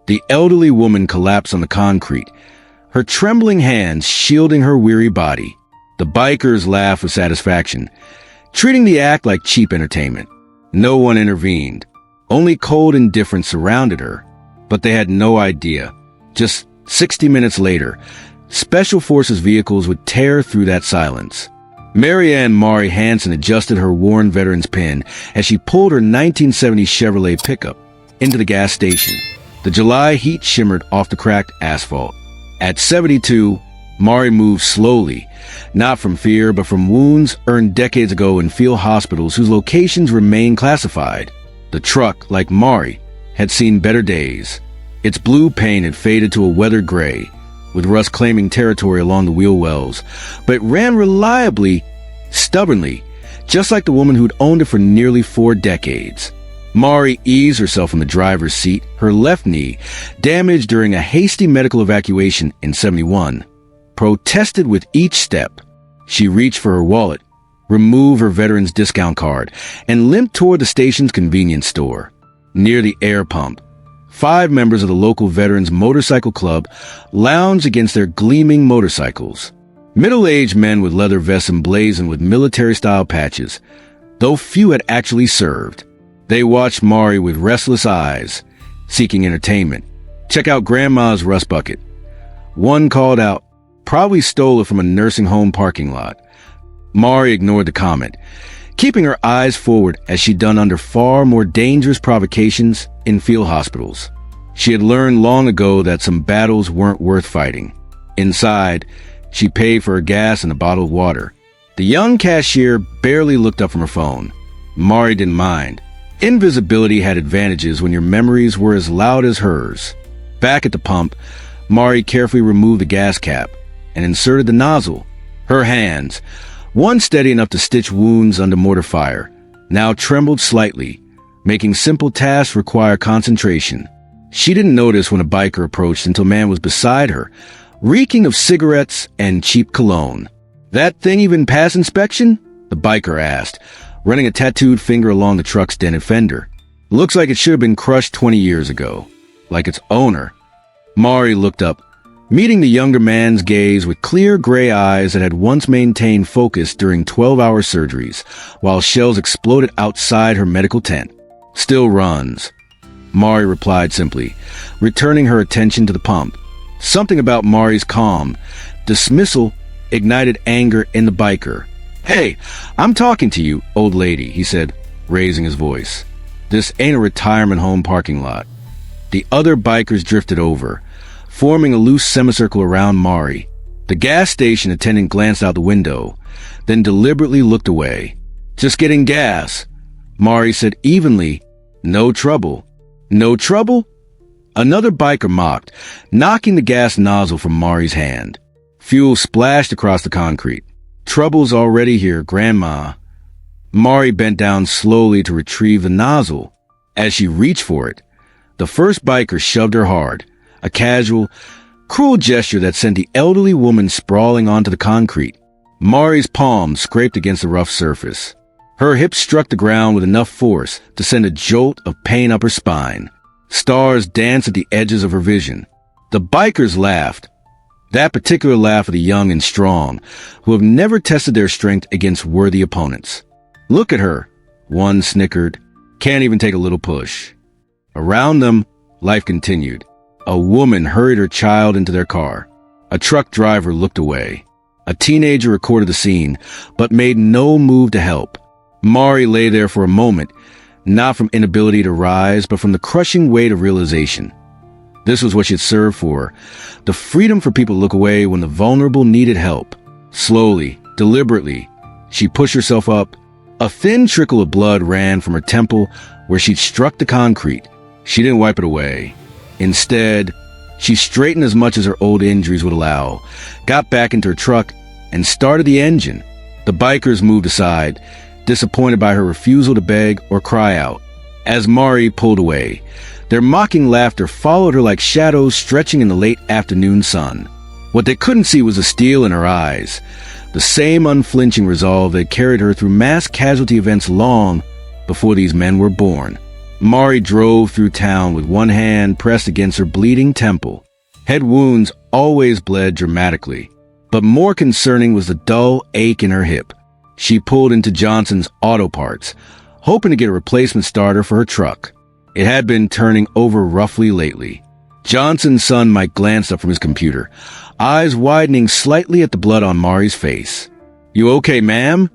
The elderly woman collapsed on the concrete, her trembling hands shielding her weary body. The bikers laughed with satisfaction, treating the act like cheap entertainment. No one intervened. Only cold indifference surrounded her, but they had no idea. Just 60 minutes later, Special Forces vehicles would tear through that silence. Marianne Hansen adjusted her worn veteran's pin as she pulled her 1970 Chevrolet pickup into the gas station. The July heat shimmered off the cracked asphalt. At 72, Mari moved slowly, not from fear, but from wounds earned decades ago in field hospitals whose locations remain classified. The truck, like Mari, had seen better days. Its blue paint had faded to a weathered gray, with rust claiming territory along the wheel wells, but it ran reliably, stubbornly, just like the woman who'd owned it for nearly 4 decades. Mari eased herself from the driver's seat, her left knee, damaged during a hasty medical evacuation in 71, protested with each step. She reached for her wallet, removed her veteran's discount card, and limped toward the station's convenience store. Near the air pump, 5 members of the local Veterans Motorcycle Club lounged against their gleaming motorcycles. Middle-aged men with leather vests emblazoned with military-style patches, though few had actually served. They watched Mari with restless eyes, seeking entertainment. "Check out Grandma's rust bucket." One called out, "Probably stole it from a nursing home parking lot." Mari ignored the comment, keeping her eyes forward as she'd done under far more dangerous provocations in field hospitals. She had learned long ago that some battles weren't worth fighting. Inside, she paid for her gas and a bottle of water. The young cashier barely looked up from her phone. Mari didn't mind. Invisibility had advantages when your memories were as loud as hers. Back at the pump, Mari carefully removed the gas cap and inserted the nozzle. Her hands, once steady enough to stitch wounds under mortar fire, now trembled slightly, making simple tasks require concentration. She didn't notice when a biker approached until a man was beside her, reeking of cigarettes and cheap cologne. "That thing even pass inspection?" the biker asked, running a tattooed finger along the truck's dented fender. "Looks like it should have been crushed 20 years ago, like its owner." Mari looked up, meeting the younger man's gaze with clear gray eyes that had once maintained focus during 12-hour surgeries, while shells exploded outside her medical tent. "Still runs," Mari replied simply, returning her attention to the pump. Something about Mari's calm dismissal ignited anger in the biker. "Hey, I'm talking to you, old lady," he said, raising his voice. "This ain't a retirement home parking lot." The other bikers drifted over, forming a loose semicircle around Mari. The gas station attendant glanced out the window, then deliberately looked away. "Just getting gas," Mari said evenly. "No trouble." "No trouble?" Another biker mocked, knocking the gas nozzle from Mari's hand. Fuel splashed across the concrete. "Trouble's already here, Grandma." Mari bent down slowly to retrieve the nozzle. As she reached for it, the first biker shoved her hard, a casual, cruel gesture that sent the elderly woman sprawling onto the concrete. Mari's palms scraped against the rough surface. Her hips struck the ground with enough force to send a jolt of pain up her spine. Stars danced at the edges of her vision. The bikers laughed. That particular laugh of the young and strong, who have never tested their strength against worthy opponents. "Look at her," one snickered. "Can't even take a little push." Around them, life continued. A woman hurried her child into their car. A truck driver looked away. A teenager recorded the scene, but made no move to help. Mari lay there for a moment, not from inability to rise, but from the crushing weight of realization. This was what she'd served for, the freedom for people to look away when the vulnerable needed help. Slowly, deliberately, she pushed herself up. A thin trickle of blood ran from her temple where she'd struck the concrete. She didn't wipe it away. Instead, she straightened as much as her old injuries would allow, got back into her truck, and started the engine. The bikers moved aside, disappointed by her refusal to beg or cry out. As Mari pulled away, their mocking laughter followed her like shadows stretching in the late afternoon sun. What they couldn't see was the steel in her eyes, the same unflinching resolve that carried her through mass casualty events long before these men were born. Mari drove through town with one hand pressed against her bleeding temple. Head wounds always bled dramatically, but more concerning was the dull ache in her hip. She pulled into Johnson's Auto Parts, hoping to get a replacement starter for her truck. It had been turning over roughly lately. Johnson's son Mike glanced up from his computer, eyes widening slightly at the blood on Mari's face. "You okay, ma'am?"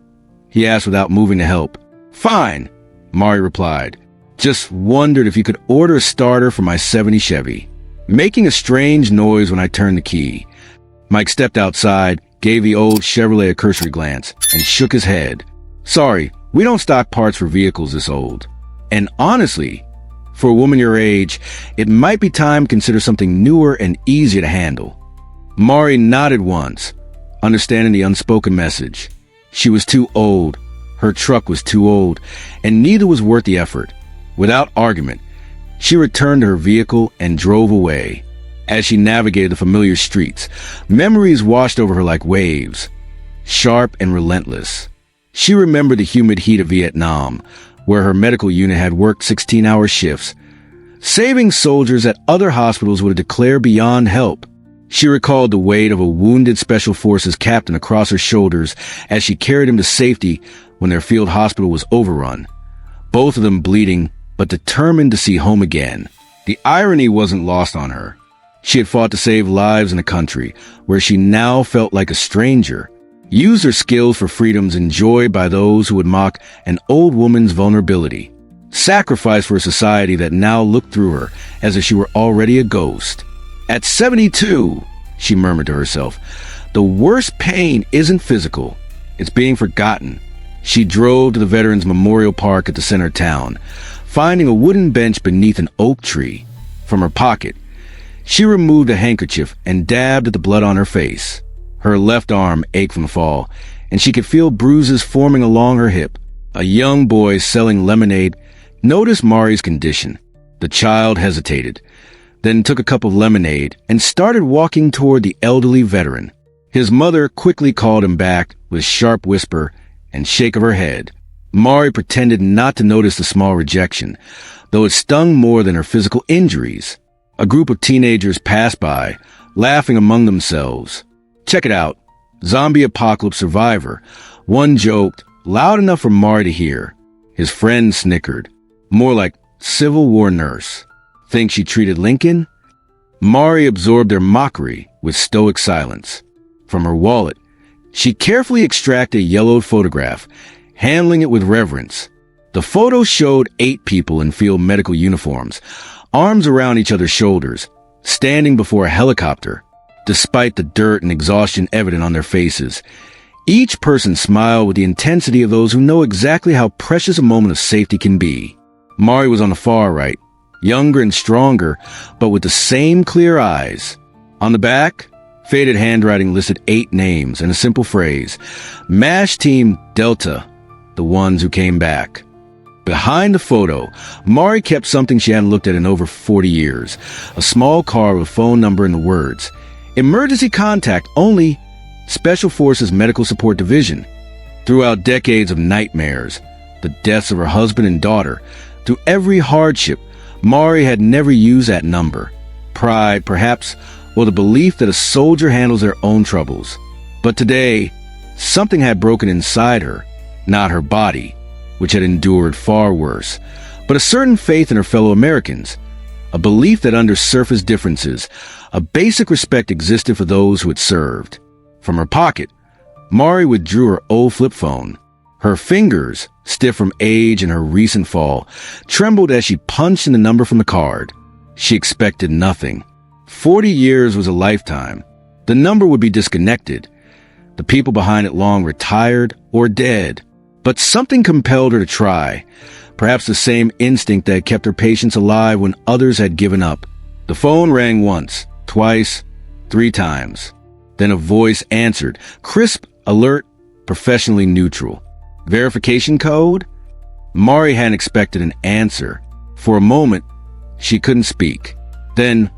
he asked without moving to help. "Fine," Mari replied. "Just wondered if you could order a starter for my '70 Chevy." Making a strange noise when I turned the key. Mike stepped outside, gave the old Chevrolet a cursory glance, and shook his head. "Sorry, we don't stock parts for vehicles this old. And honestly, for a woman your age, it might be time to consider something newer and easier to handle." Mari nodded once, understanding the unspoken message. She was too old, her truck was too old, and neither was worth the effort. Without argument, she returned to her vehicle and drove away. As she navigated the familiar streets, memories washed over her like waves, sharp and relentless. She remembered the humid heat of Vietnam, where her medical unit had worked 16-hour shifts, saving soldiers that other hospitals would have declared beyond help. She recalled the weight of a wounded Special Forces captain across her shoulders as she carried him to safety when their field hospital was overrun. Both of them bleeding, but determined to see home again. The irony wasn't lost on her. She had fought to save lives in a country where she now felt like a stranger, used her skills for freedoms enjoyed by those who would mock an old woman's vulnerability, sacrificed for a society that now looked through her as if she were already a ghost. At 72, she murmured to herself, the worst pain isn't physical, it's being forgotten. She drove to the Veterans Memorial Park at the center of town, finding a wooden bench beneath an oak tree. From her pocket, she removed a handkerchief and dabbed at the blood on her face. Her left arm ached from the fall, and she could feel bruises forming along her hip. A young boy selling lemonade noticed Mari's condition. The child hesitated, then took a cup of lemonade and started walking toward the elderly veteran. His mother quickly called him back with a sharp whisper and shake of her head. Mari pretended not to notice the small rejection, though it stung more than her physical injuries. A group of teenagers passed by, laughing among themselves. "Check it out, zombie apocalypse survivor," one joked, loud enough for Mari to hear. His friend snickered, more like Civil War nurse. Think she treated Lincoln? Mari absorbed their mockery with stoic silence. From her wallet, she carefully extracted a yellowed photograph, handling it with reverence. The photo showed 8 people in field medical uniforms, arms around each other's shoulders, standing before a helicopter. Despite the dirt and exhaustion evident on their faces, each person smiled with the intensity of those who know exactly how precious a moment of safety can be. Mari was on the far right, younger and stronger, but with the same clear eyes. On the back, faded handwriting listed 8 names and a simple phrase: MASH Team Delta, the ones who came back. Behind the photo, Mari kept something she hadn't looked at in over 40 years, a small card with a phone number and the words, "Emergency contact only, Special Forces Medical Support Division." Throughout decades of nightmares, the deaths of her husband and daughter, through every hardship, Mari had never used that number. Pride, perhaps, or the belief that a soldier handles their own troubles. But today, something had broken inside her, not her body, which had endured far worse, but a certain faith in her fellow Americans, a belief that under surface differences, a basic respect existed for those who had served. From her pocket, Mari withdrew her old flip phone. Her fingers, stiff from age and her recent fall, trembled as she punched in the number from the card. She expected nothing. 40 years was a lifetime. The number would be disconnected. The people behind it long retired or dead. But something compelled her to try, perhaps the same instinct that had kept her patients alive when others had given up. The phone rang once, twice, 3 times. Then a voice answered, crisp, alert, professionally neutral. Verification code? Mari hadn't expected an answer. For a moment, she couldn't speak. Then,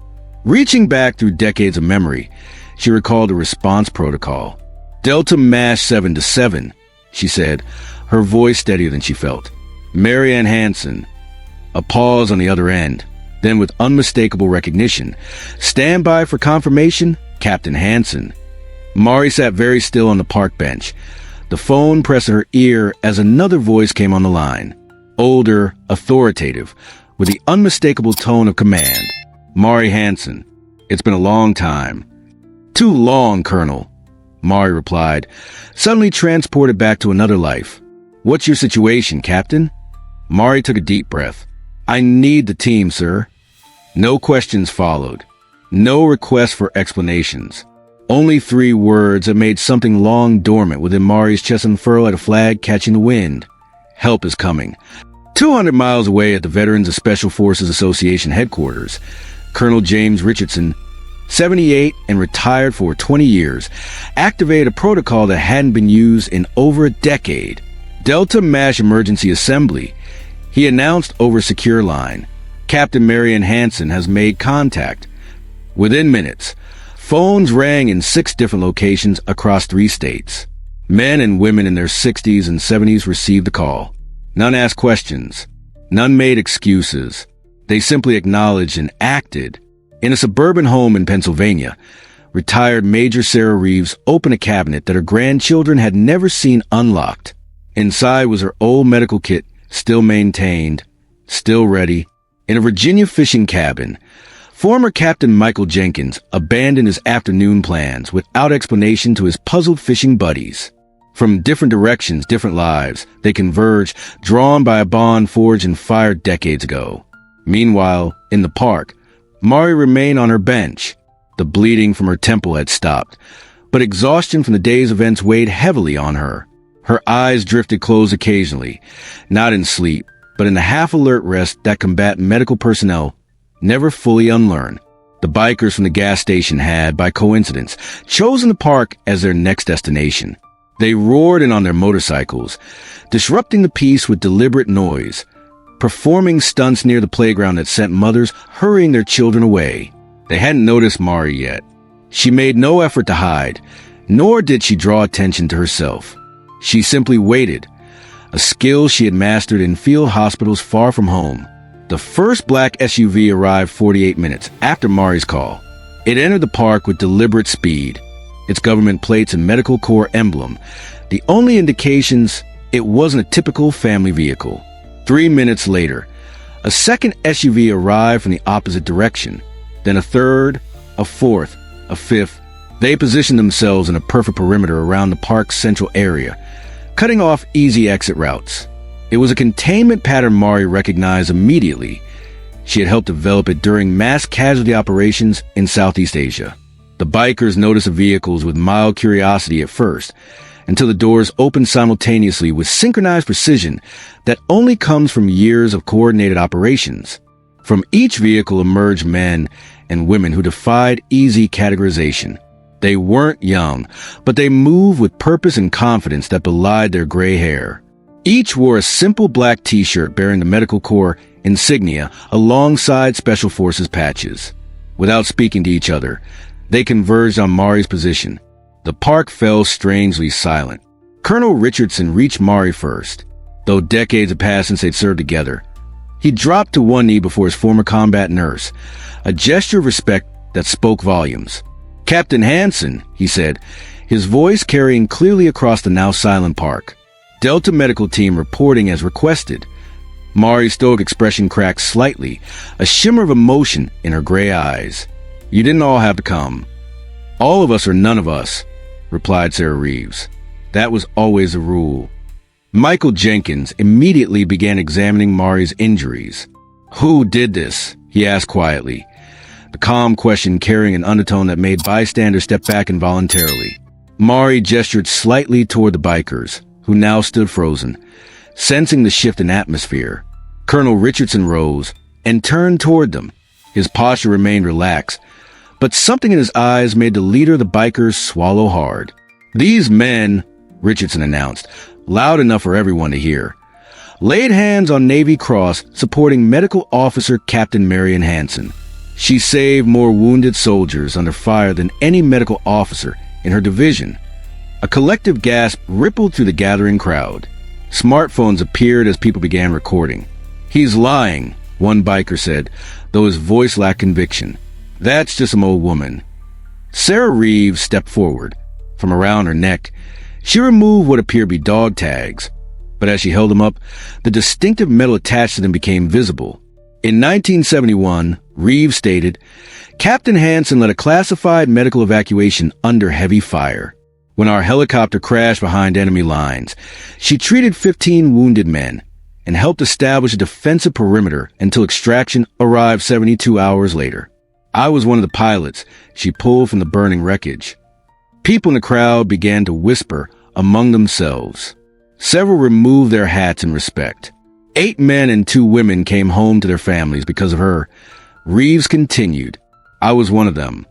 reaching back through decades of memory, she recalled a response protocol. Delta MASH 7 to 7, she said, her voice steadier than she felt. Marianne Hansen. A pause on the other end. Then with unmistakable recognition, "Stand by for confirmation, Captain Hansen." Mari sat very still on the park bench, the phone pressed to her ear as another voice came on the line. Older, authoritative, with the unmistakable tone of command. "Mari Hansen, it's been a long time." "Too long, Colonel," Mari replied, suddenly transported back to another life. "What's your situation, Captain?" Mari took a deep breath. "I need the team, sir." No questions followed. No request for explanations. Only 3 words that made something long dormant within Mari's chest unfurl like a flag catching the wind. Help is coming. 200 miles away at the Veterans of Special Forces Association headquarters, Colonel James Richardson, 78 and retired for 20 years, activated a protocol that hadn't been used in over a decade. Delta Mash Emergency Assembly. He announced over secure line. Captain Marianne Hansen has made contact. Within minutes, phones rang in 6 different locations across 3 states. Men and women in their 60s and 70s received the call. None asked questions. None made excuses. They simply acknowledged and acted. In a suburban home in Pennsylvania, retired Major Sarah Reeves opened a cabinet that her grandchildren had never seen unlocked. Inside was her old medical kit, still maintained, still ready. In a Virginia fishing cabin, former Captain Michael Jenkins abandoned his afternoon plans without explanation to his puzzled fishing buddies. From different directions, different lives, they converged, drawn by a bond forged in fire decades ago. Meanwhile, in the park, Mari remained on her bench. The bleeding from her temple had stopped, but exhaustion from the day's events weighed heavily on her. Her eyes drifted closed occasionally, not in sleep, but in the half-alert rest that combat medical personnel never fully unlearn. The bikers from the gas station had, by coincidence, chosen the park as their next destination. They roared in on their motorcycles, disrupting the peace with deliberate noise, performing stunts near the playground that sent mothers hurrying their children away. They hadn't noticed Mari yet. She made no effort to hide, nor did she draw attention to herself. She simply waited, a skill she had mastered in field hospitals far from home. The first black SUV arrived 48 minutes after Mari's call. It entered the park with deliberate speed, its government plates and medical corps emblem, the only indications it wasn't a typical family vehicle. 3 minutes later, a second SUV arrived from the opposite direction, then a third, a fourth, a fifth. They positioned themselves in a perfect perimeter around the park's central area, cutting off easy exit routes. It was a containment pattern Mari recognized immediately. She had helped develop it during mass casualty operations in Southeast Asia. The bikers noticed the vehicles with mild curiosity at first, until the doors opened simultaneously with synchronized precision that only comes from years of coordinated operations. From each vehicle emerged men and women who defied easy categorization. They weren't young, but they moved with purpose and confidence that belied their gray hair. Each wore a simple black t-shirt bearing the Medical Corps insignia alongside Special Forces patches. Without speaking to each other, they converged on Mari's position. The park fell strangely silent. Colonel Richardson reached Mari first. Though decades had passed since they'd served together, he dropped to one knee before his former combat nurse, a gesture of respect that spoke volumes. "Captain Hansen," he said, his voice carrying clearly across the now silent park. "Delta medical team reporting as requested." Mari's stoic expression cracked slightly, a shimmer of emotion in her gray eyes. "You didn't all have to come." "All of us or none of us," replied Sarah Reeves. That was always the rule. Michael Jenkins immediately began examining Mari's injuries. "Who did this?" he asked quietly, the calm question carrying an undertone that made bystanders step back involuntarily. Mari gestured slightly toward the bikers, who now stood frozen, sensing the shift in atmosphere. Colonel Richardson rose and turned toward them. His posture remained relaxed, but something in his eyes made the leader of the bikers swallow hard. "These men," Richardson announced, loud enough for everyone to hear, laid hands on Navy Cross supporting Medical Officer Captain Marianne Hansen. She saved more wounded soldiers under fire than any medical officer in her division. A collective gasp rippled through the gathering crowd. Smartphones appeared as people began recording. "He's lying," one biker said, though his voice lacked conviction. "That's just some old woman." Sarah Reeves stepped forward. From around her neck, she removed what appeared to be dog tags, but as she held them up, the distinctive metal attached to them became visible. In 1971, Reeves stated, "Captain Hansen led a classified medical evacuation under heavy fire. When our helicopter crashed behind enemy lines, she treated 15 wounded men and helped establish a defensive perimeter until extraction arrived 72 hours later. I was one of the pilots she pulled from the burning wreckage." People in the crowd began to whisper among themselves. Several removed their hats in respect. 8 men and 2 women came home to their families because of her. Reeves continued, "I was one of them."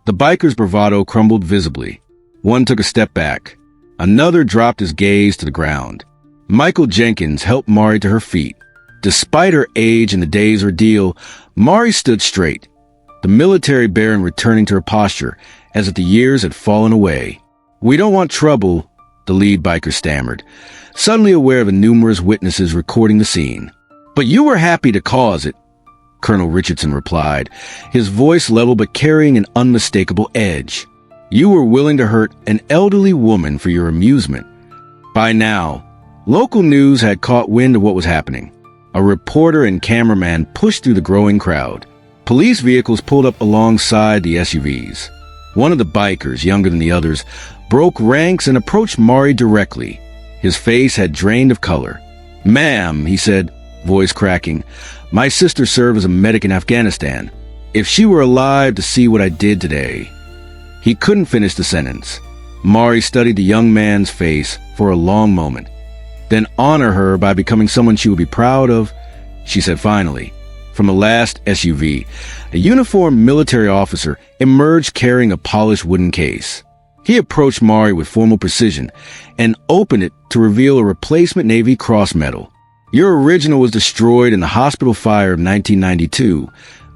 The biker's bravado crumbled visibly. One took a step back. Another dropped his gaze to the ground. Michael Jenkins helped Mari to her feet. Despite her age and the day's ordeal, Mari stood straight, the military baron returning to her posture as if the years had fallen away. "We don't want trouble," the lead biker stammered, suddenly aware of the numerous witnesses recording the scene. "But you were happy to cause it," Colonel Richardson replied, his voice level but carrying an unmistakable edge. "You were willing to hurt an elderly woman for your amusement." By now, local news had caught wind of what was happening. A reporter and cameraman pushed through the growing crowd. Police vehicles pulled up alongside the SUVs. One of the bikers, younger than the others, broke ranks and approached Mari directly. His face had drained of color. "Ma'am," he said, voice cracking, "my sister served as a medic in Afghanistan. If she were alive to see what I did today..." He couldn't finish the sentence. Mari studied the young man's face for a long moment. "Then honor her by becoming someone she would be proud of," she said finally. From the last SUV, a uniformed military officer emerged carrying a polished wooden case. He approached Mari with formal precision and opened it to reveal a replacement Navy Cross medal. "Your original was destroyed in the hospital fire of 1992,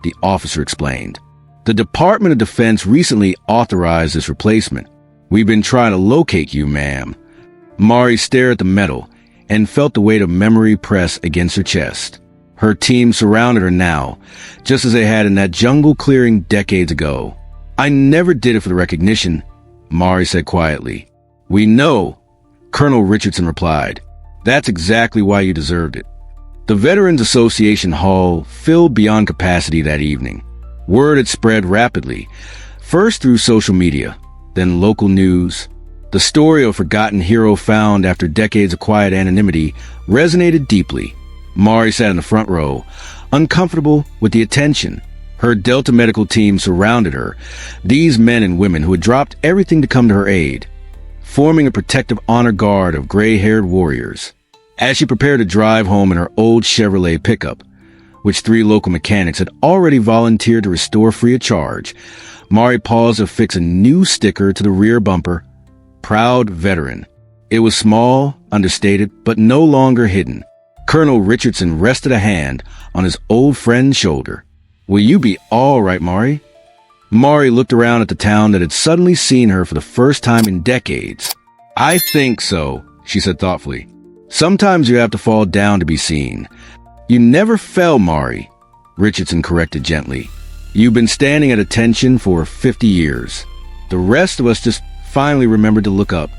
the officer explained. "The Department of Defense recently authorized this replacement. We've been trying to locate you, ma'am." Mari stared at the medal and felt the weight of memory press against her chest. Her team surrounded her now, just as they had in that jungle clearing decades ago. "I never did it for the recognition," Mari said quietly. "We know," Colonel Richardson replied. "That's exactly why you deserved it." The Veterans Association Hall filled beyond capacity that evening. Word had spread rapidly, first through social media, then local news. The story of a forgotten hero found after decades of quiet anonymity resonated deeply. Mari sat in the front row, uncomfortable with the attention. Her Delta medical team surrounded her, these men and women who had dropped everything to come to her aid, forming a protective honor guard of gray-haired warriors. As she prepared to drive home in her old Chevrolet pickup, which 3 local mechanics had already volunteered to restore free of charge, Mari paused to fix a new sticker to the rear bumper, "Proud Veteran." It was small, understated, but no longer hidden. Colonel Richardson rested a hand on his old friend's shoulder. "Will you be all right, Mari?" Mari looked around at the town that had suddenly seen her for the first time in decades. "I think so," she said thoughtfully. "Sometimes you have to fall down to be seen." "You never fell, Mari," Richardson corrected gently. "You've been standing at attention for 50 years. The rest of us just finally remembered to look up.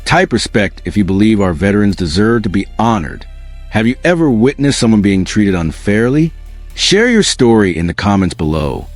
Type respect if you believe our veterans deserve to be honored. Have you ever witnessed someone being treated unfairly? Share your story in the comments below.